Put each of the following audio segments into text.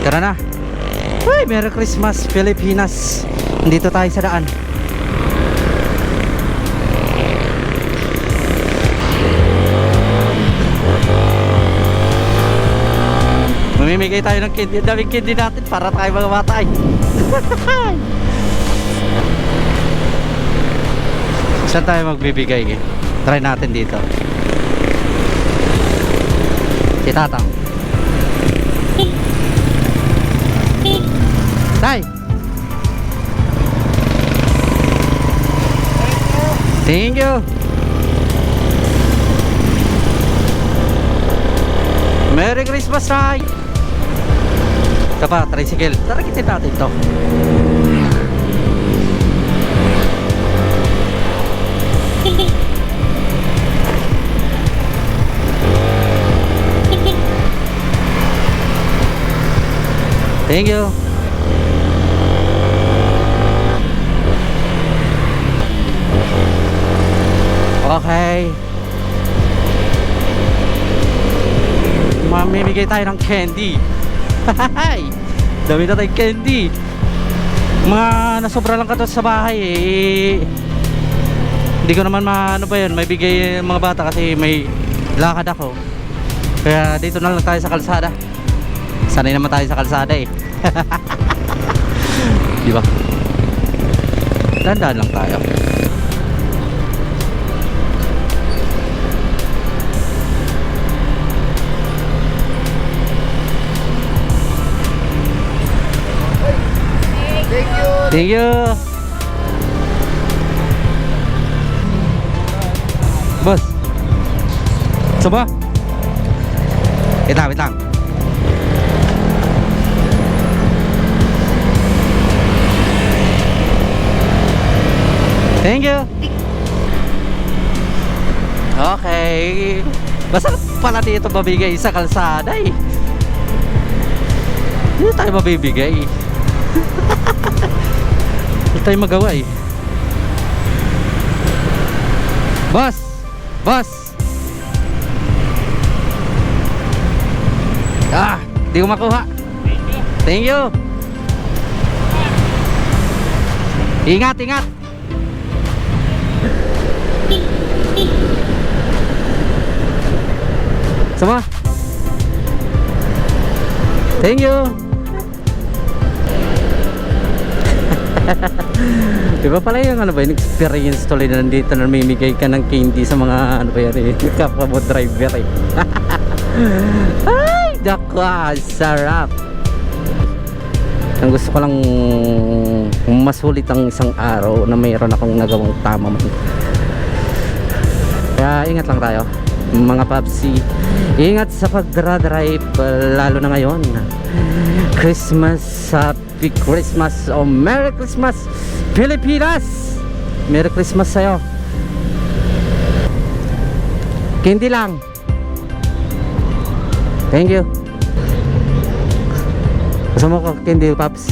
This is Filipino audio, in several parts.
Tara na. Uy, Merry Christmas Pilipinas. Dito tayo sa daan. Mamimigay tayo ng candy. Daming candy natin para tayo mga bata. Saan tayo magbibigay? Try natin dito. Si Tatang. Tay! Thank you! Merry Christmas, Tay! Ito pa, tricycle. Tara, kitin natin ito. Thank you. Okay. Mamimigay tayo ng candy. Dami na tayong candy. Mga nasobra lang ka sa bahay eh. Hindi ko naman ano ba yun, may bigay mga bata kasi may lakad ako. Kaya dito na lang tayo sa kalsada. Sanay naman tayo sa kalsada eh. Diba? Dahan-dahan lang tayo. Thank you. Boss. Coba. Wait lang. Thank you. Okay. Masarap pala dito mabigay sa kalsada eh. Hindi tayo mabibigay. Hindi tayo magawa eh. Boss! Boss! Di ko makuha. Thank you. Ingat. Sama. Thank you. Diba pala yung ano ba yung experience tuloy na nandito na namimigay ka ng candy sa mga ano ba yan eh, kapwa mo driver eh. Ay, dako, sarap. Ang gusto ko lang masulit ang isang araw na mayroon akong nagawang tama man. Kaya ingat lang tayo mga papsi. Ingat sa pagdra-drive lalo na ngayon. Christmas, Happy Christmas o Merry Christmas Pilipinas. Merry Christmas sa'yo. Candy lang. Thank you. Gusto mo ko candy, Paps?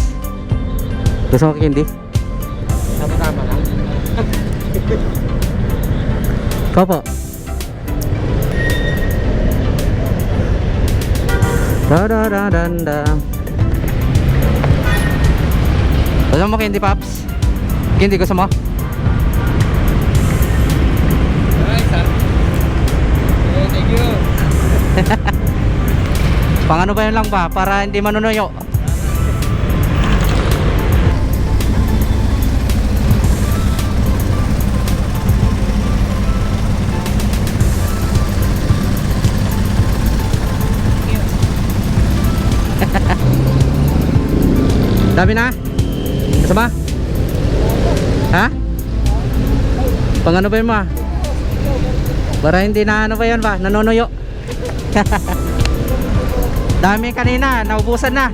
Gusto mo ko candy? Tama lang. Ikaw po. Da. Gusto mo candy, Paps? Candy gusto mo? Nice, ha? Oh, thank you. Pang ano ba yun lang ba? Para hindi manunuyo. Dami na? Kasama? Ha? Pang ano ba yun ba? Para hindi na ano ba yun ba? Nanunuyo. Dami kanina, naubusan na.